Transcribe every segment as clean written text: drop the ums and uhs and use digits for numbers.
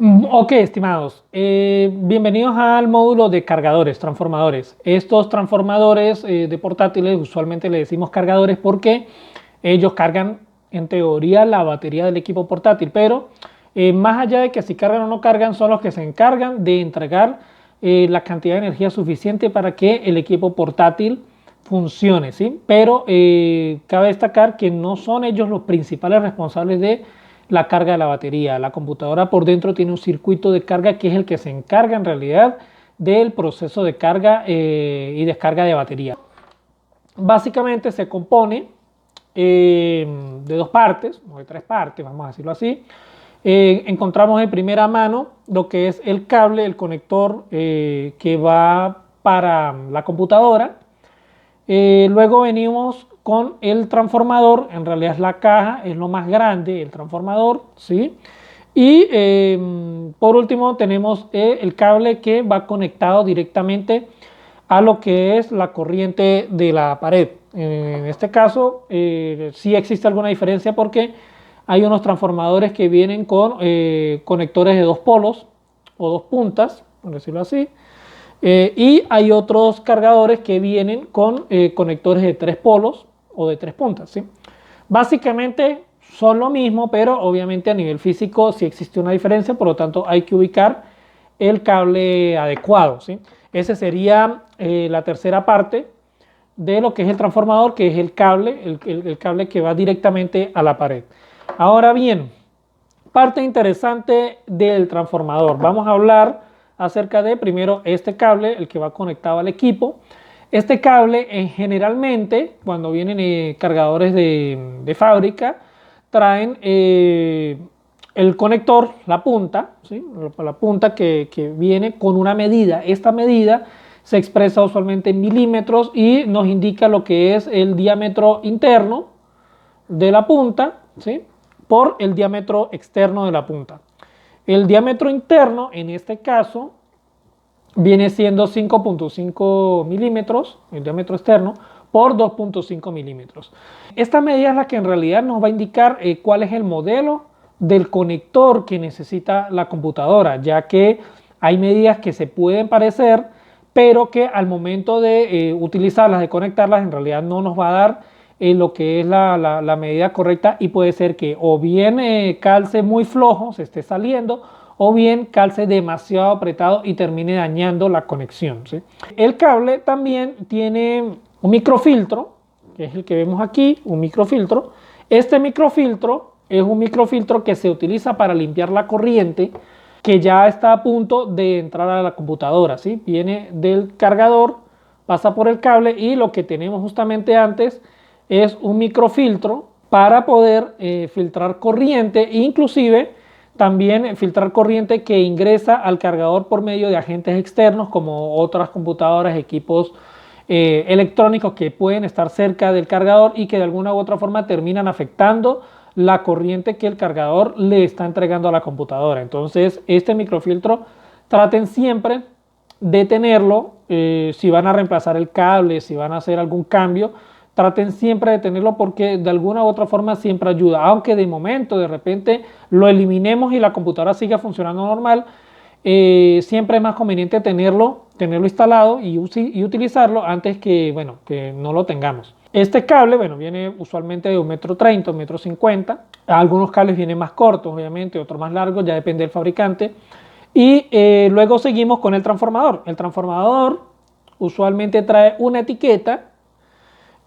Ok, estimados, bienvenidos al módulo de cargadores, transformadores. Estos transformadores de portátiles usualmente le decimos cargadores porque ellos cargan en teoría la batería del equipo portátil, pero más allá de que si cargan o no cargan, son los que se encargan de entregar la cantidad de energía suficiente para que el equipo portátil funcione, ¿sí? Pero cabe destacar que no son ellos los principales responsables de la carga de la batería. La computadora por dentro tiene un circuito de carga que es el que se encarga en realidad del proceso de carga y descarga de batería. Básicamente se compone de dos partes, o de tres partes, vamos a decirlo así. Encontramos de primera mano lo que es el cable, el conector que va para la computadora. Luego venimos con el transformador, en realidad es la caja, es lo más grande, el transformador, ¿sí? Y por último tenemos el cable que va conectado directamente a lo que es la corriente de la pared. En este caso sí existe alguna diferencia porque hay unos transformadores que vienen con conectores de dos polos o dos puntas, por decirlo así. Y hay otros cargadores que vienen con conectores de tres polos o de tres puntas, ¿sí? Básicamente son lo mismo, pero obviamente a nivel físico sí existe una diferencia, por lo tanto hay que ubicar el cable adecuado, ¿sí? Ese sería la tercera parte de lo que es el transformador, que es el cable, el cable que va directamente a la pared. Ahora bien, parte interesante del transformador. Vamos a hablar acerca de primero este cable, el que va conectado al equipo. Este cable generalmente cuando vienen cargadores de fábrica traen el conector, la punta, ¿sí? La punta que viene con una medida. Esta medida se expresa usualmente en milímetros y nos indica lo que es el diámetro interno de la punta, ¿sí? Por el diámetro externo de la punta. El diámetro interno, en este caso, viene siendo 5.5 milímetros, el diámetro externo, por 2.5 milímetros. Esta medida es la que en realidad nos va a indicar cuál es el modelo del conector que necesita la computadora, ya que hay medidas que se pueden parecer, pero que al momento de utilizarlas, de conectarlas, en realidad no nos va a dar lo que es la medida correcta y puede ser que o bien calce muy flojo, se esté saliendo, o bien calce demasiado apretado y termine dañando la conexión, ¿sí? El cable también tiene un microfiltro, que es el que vemos aquí, un microfiltro. Este microfiltro es un microfiltro que se utiliza para limpiar la corriente que ya está a punto de entrar a la computadora, ¿sí? Viene del cargador, pasa por el cable y lo que tenemos justamente antes es un microfiltro para poder filtrar corriente e inclusive también filtrar corriente que ingresa al cargador por medio de agentes externos como otras computadoras, equipos electrónicos que pueden estar cerca del cargador y que de alguna u otra forma terminan afectando la corriente que el cargador le está entregando a la computadora. Entonces, este microfiltro traten siempre de tenerlo, si van a reemplazar el cable, si van a hacer algún cambio, traten siempre de tenerlo porque de alguna u otra forma siempre ayuda, aunque de momento de repente lo eliminemos y la computadora siga funcionando normal, siempre es más conveniente tenerlo instalado y utilizarlo antes que, bueno, que no lo tengamos. Este cable, bueno, viene usualmente de 1,30 m, 1,50 m. Algunos cables vienen más cortos, obviamente, otros más largos, ya depende del fabricante. Y luego seguimos con el transformador. El transformador usualmente trae una etiqueta.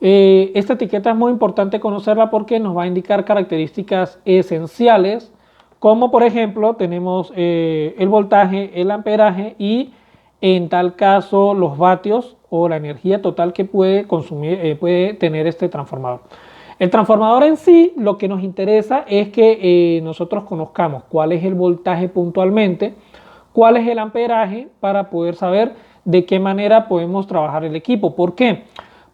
Esta etiqueta es muy importante conocerla porque nos va a indicar características esenciales, como por ejemplo tenemos el voltaje, el amperaje y en tal caso los vatios o la energía total que puede consumir, puede tener este transformador. El transformador en sí, lo que nos interesa es que nosotros conozcamos cuál es el voltaje puntualmente, cuál es el amperaje para poder saber de qué manera podemos trabajar el equipo. ¿Por qué?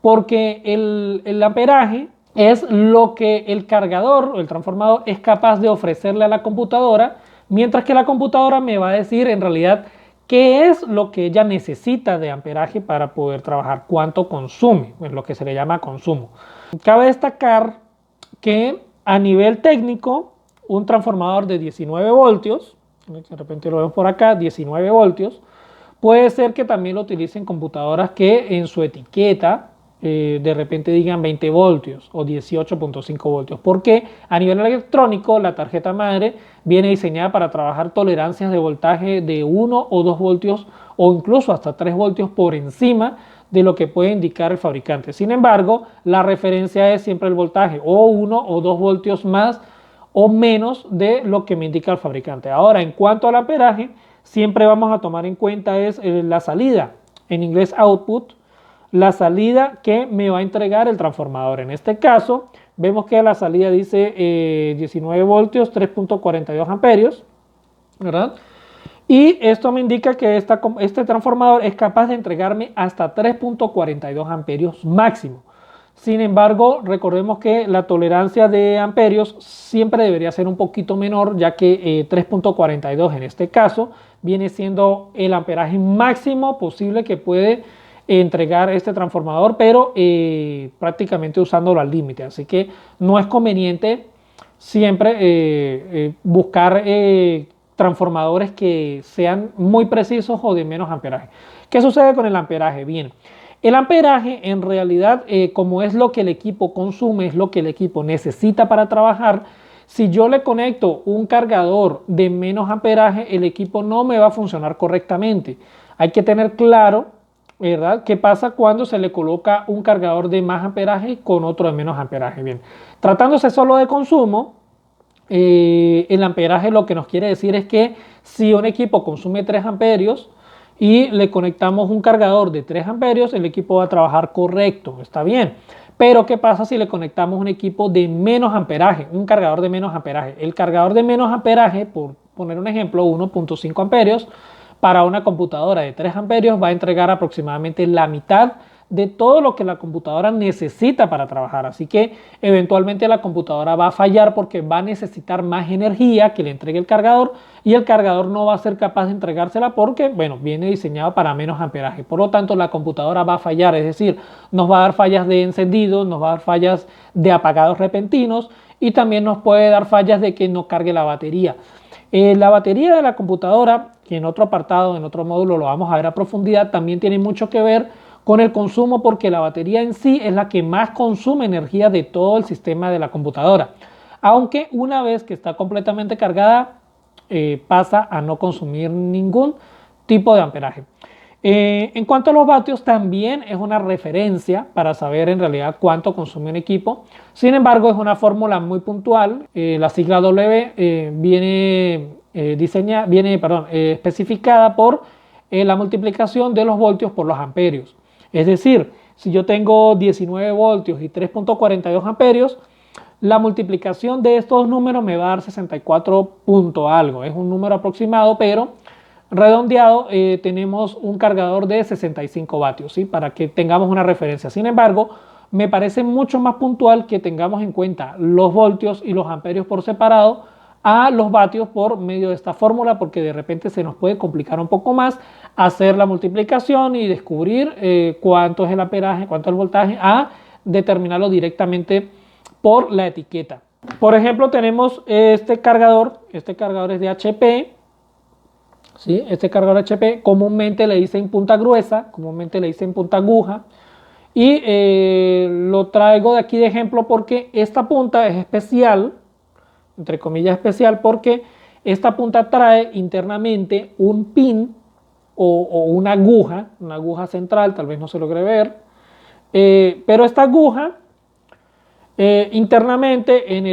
Porque el amperaje es lo que el cargador o el transformador es capaz de ofrecerle a la computadora, mientras que la computadora me va a decir en realidad qué es lo que ella necesita de amperaje para poder trabajar, cuánto consume, pues lo que se le llama consumo. Cabe destacar que a nivel técnico, un transformador de 19 voltios de repente lo vemos por acá, 19 voltios. Puede ser que también lo utilicen computadoras que en su etiqueta de repente digan 20 voltios o 18.5 voltios, porque a nivel electrónico la tarjeta madre viene diseñada para trabajar tolerancias de voltaje de 1 o 2 voltios o incluso hasta 3 voltios por encima de lo que puede indicar el fabricante. Sin embargo, la referencia es siempre el voltaje o 1 o 2 voltios más o menos de lo que me indica el fabricante. Ahora, en cuanto al amperaje, siempre vamos a tomar en cuenta es la salida, en inglés output, la salida que me va a entregar el transformador. En este caso, vemos que la salida dice 19 voltios, 3.42 amperios, ¿verdad? Y esto me indica que este transformador es capaz de entregarme hasta 3.42 amperios máximo. Sin embargo, recordemos que la tolerancia de amperios siempre debería ser un poquito menor, ya que 3.42 en este caso viene siendo el amperaje máximo posible que puede entregar este transformador, pero prácticamente usándolo al límite. Así que no es conveniente siempre buscar transformadores que sean muy precisos o de menos amperaje. ¿Qué sucede con el amperaje? Bien, el amperaje en realidad, como es lo que el equipo consume, es lo que el equipo necesita para trabajar. Si yo le conecto un cargador de menos amperaje, el equipo no me va a funcionar correctamente. Hay que tener claro, ¿verdad?, qué pasa cuando se le coloca un cargador de más amperaje con otro de menos amperaje. Bien, tratándose solo de consumo, el amperaje lo que nos quiere decir es que si un equipo consume 3 amperios y le conectamos un cargador de 3 amperios, el equipo va a trabajar correcto, está bien. Pero ¿qué pasa si le conectamos un equipo de menos amperaje, un cargador de menos amperaje? El cargador de menos amperaje, por poner un ejemplo, 1.5 amperios, para una computadora de 3 amperios va a entregar aproximadamente la mitad de todo lo que la computadora necesita para trabajar. Así que eventualmente la computadora va a fallar porque va a necesitar más energía que le entregue el cargador y el cargador no va a ser capaz de entregársela porque, bueno, viene diseñado para menos amperaje. Por lo tanto, la computadora va a fallar, es decir, nos va a dar fallas de encendido, nos va a dar fallas de apagados repentinos y también nos puede dar fallas de que no cargue la batería. La batería de la computadora, que en otro apartado, en otro módulo lo vamos a ver a profundidad, también tiene mucho que ver con el consumo porque la batería en sí es la que más consume energía de todo el sistema de la computadora. Aunque una vez que está completamente cargada pasa a no consumir ningún tipo de amperaje. En cuanto a los vatios, también es una referencia para saber en realidad cuánto consume un equipo. Sin embargo, es una fórmula muy puntual. La sigla W viene especificada por la multiplicación de los voltios por los amperios. Es decir, si yo tengo 19 voltios y 3.42 amperios, la multiplicación de estos números me va a dar 64 punto algo. Es un número aproximado, pero redondeado tenemos un cargador de 65 vatios, ¿sí?, para que tengamos una referencia. Sin embargo, me parece mucho más puntual que tengamos en cuenta los voltios y los amperios por separado a los vatios por medio de esta fórmula, porque de repente se nos puede complicar un poco más hacer la multiplicación y descubrir cuánto es el amperaje, cuánto es el voltaje, a determinarlo directamente por la etiqueta. Por ejemplo, tenemos este cargador es de HP, ¿sí? Este cargador HP comúnmente le dicen punta gruesa, comúnmente le dicen punta aguja, y lo traigo de aquí de ejemplo porque esta punta es especial, entre comillas especial, porque esta punta trae internamente un pin o una aguja central, tal vez no se logre ver, pero esta aguja internamente en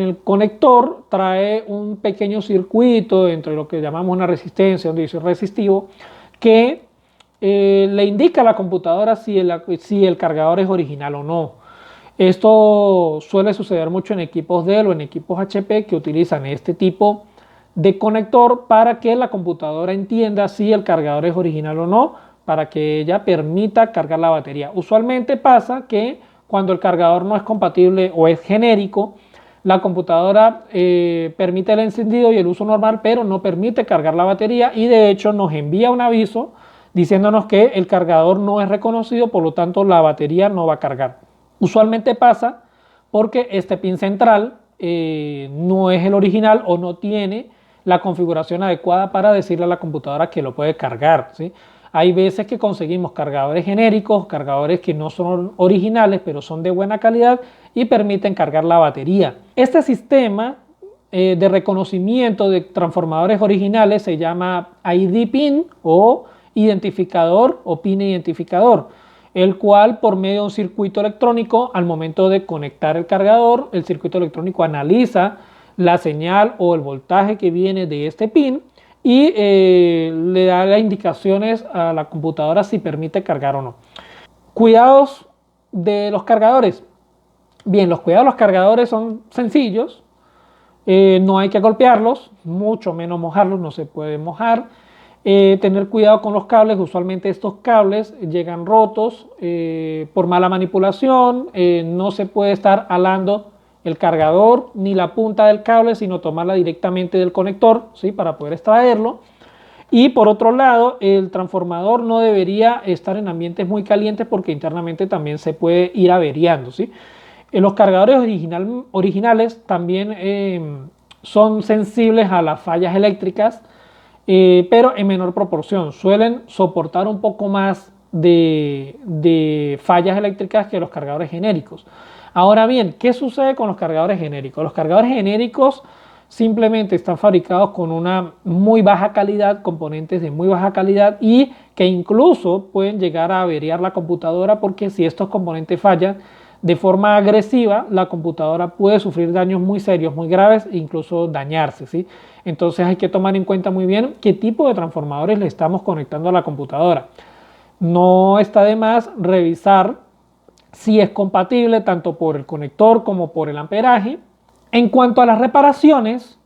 el conector trae un pequeño circuito entre lo que llamamos una resistencia, un divisor resistivo, que le indica a la computadora si el cargador es original o no. Esto suele suceder mucho en equipos Dell o en equipos HP que utilizan este tipo de conector para que la computadora entienda si el cargador es original o no, para que ella permita cargar la batería. Usualmente pasa que cuando el cargador no es compatible o es genérico, la computadora permite el encendido y el uso normal, pero no permite cargar la batería y de hecho nos envía un aviso diciéndonos que el cargador no es reconocido, por lo tanto la batería no va a cargar. Usualmente pasa porque este pin central no es el original o no tiene la configuración adecuada para decirle a la computadora que lo puede cargar, ¿sí? Hay veces que conseguimos cargadores genéricos, cargadores que no son originales, pero son de buena calidad y permiten cargar la batería. Este sistema de reconocimiento de transformadores originales se llama ID PIN o identificador o PIN identificador, el cual por medio de un circuito electrónico, al momento de conectar el cargador, el circuito electrónico analiza la señal o el voltaje que viene de este PIN y le da las indicaciones a la computadora si permite cargar o no. Cuidados de los cargadores. Bien, los cuidados de los cargadores son sencillos. No hay que golpearlos, mucho menos mojarlos, no se puede mojar. Tener cuidado con los cables, usualmente estos cables llegan rotos por mala manipulación. No se puede estar alando el cargador ni la punta del cable, sino tomarla directamente del conector, ¿sí? Para poder extraerlo. Y por otro lado, el transformador no debería estar en ambientes muy calientes porque internamente también se puede ir averiando, ¿sí? Los cargadores originales también son sensibles a las fallas eléctricas, pero en menor proporción. Suelen soportar un poco más de fallas eléctricas que los cargadores genéricos. Ahora bien, ¿qué sucede con los cargadores genéricos? Los cargadores genéricos simplemente están fabricados con una muy baja calidad, componentes de muy baja calidad y que incluso pueden llegar a averiar la computadora porque si estos componentes fallan de forma agresiva, la computadora puede sufrir daños muy serios, muy graves e incluso dañarse, ¿sí? Entonces hay que tomar en cuenta muy bien qué tipo de transformadores le estamos conectando a la computadora. No está de más revisar si es compatible tanto por el conector como por el amperaje. En cuanto a las reparaciones,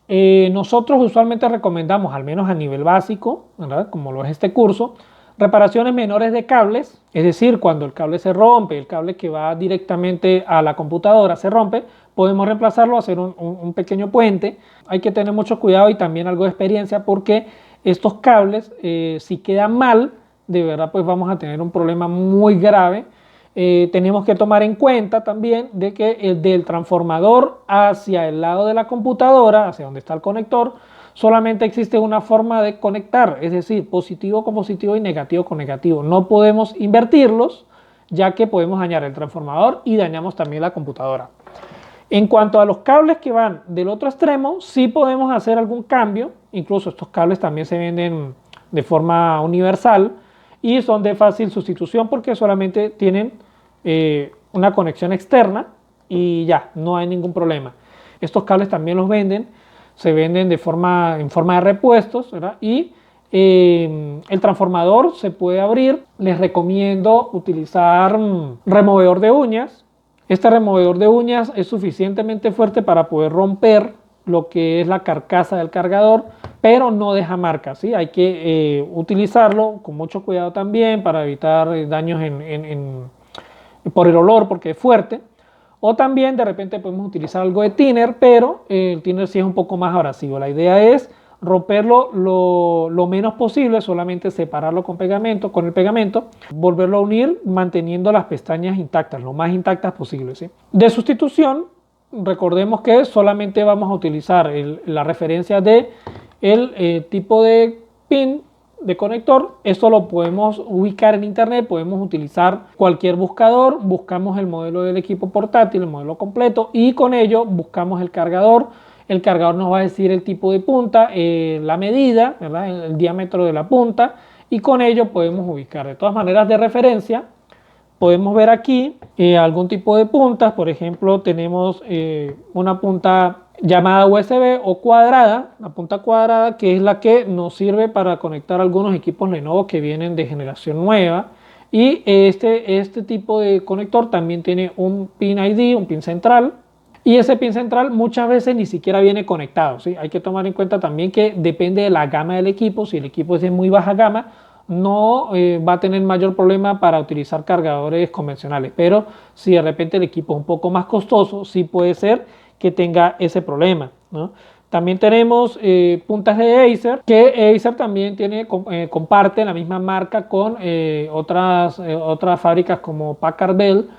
nosotros usualmente recomendamos, al menos a nivel básico, ¿verdad? Como lo es este curso, reparaciones menores de cables, es decir, cuando el cable se rompe, el cable que va directamente a la computadora se rompe, podemos reemplazarlo, hacer un pequeño puente. Hay que tener mucho cuidado y también algo de experiencia porque estos cables, si quedan mal, de verdad pues vamos a tener un problema muy grave. Tenemos que tomar en cuenta también de que del transformador hacia el lado de la computadora, hacia donde está el conector, solamente existe una forma de conectar, es decir, positivo con positivo y negativo con negativo. No podemos invertirlos, ya que podemos dañar el transformador y dañamos también la computadora. En cuanto a los cables que van del otro extremo, sí podemos hacer algún cambio, incluso estos cables también se venden de forma universal y son de fácil sustitución porque solamente tienen una conexión externa y ya, no hay ningún problema. Estos cables también los venden, se venden en forma de repuestos, ¿verdad? Y el transformador se puede abrir. Les recomiendo utilizar removedor de uñas. Este removedor de uñas es suficientemente fuerte para poder romper lo que es la carcasa del cargador, pero no deja marcas, ¿sí? Hay que utilizarlo con mucho cuidado también para evitar daños por el olor porque es fuerte. O también de repente podemos utilizar algo de thinner, pero el thinner sí es un poco más abrasivo. La idea es romperlo lo menos posible, solamente separarlo con el pegamento, volverlo a unir manteniendo las pestañas intactas, lo más intactas posible, ¿sí? De sustitución, recordemos que solamente vamos a utilizar la referencia de el tipo de pin de conector. Esto lo podemos ubicar en internet, podemos utilizar cualquier buscador, buscamos el modelo del equipo portátil, el modelo completo y con ello buscamos el cargador. El cargador nos va a decir el tipo de punta, la medida, ¿verdad? El diámetro de la punta y con ello podemos ubicar. De todas maneras, de referencia podemos ver aquí algún tipo de puntas. Por ejemplo, tenemos una punta llamada USB o cuadrada, la punta cuadrada, que es la que nos sirve para conectar algunos equipos Lenovo que vienen de generación nueva. Y este tipo de conector también tiene un pin ID, un pin central. Y ese pin central muchas veces ni siquiera viene conectado, ¿sí? Hay que tomar en cuenta también que depende de la gama del equipo. Si el equipo es de muy baja gama, no va a tener mayor problema para utilizar cargadores convencionales. Pero si de repente el equipo es un poco más costoso, sí puede ser que tenga ese problema, ¿no? También tenemos puntas de Acer, que Acer también comparte la misma marca con otras fábricas como Packard Bell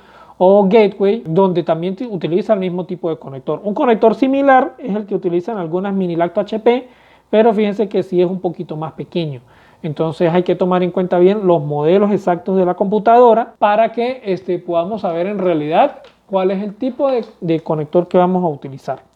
o gateway, donde también utiliza el mismo tipo de conector. Un conector similar es el que utilizan algunas mini lacto HP, pero fíjense que sí es un poquito más pequeño. Entonces hay que tomar en cuenta bien los modelos exactos de la computadora para que podamos saber en realidad cuál es el tipo de conector que vamos a utilizar.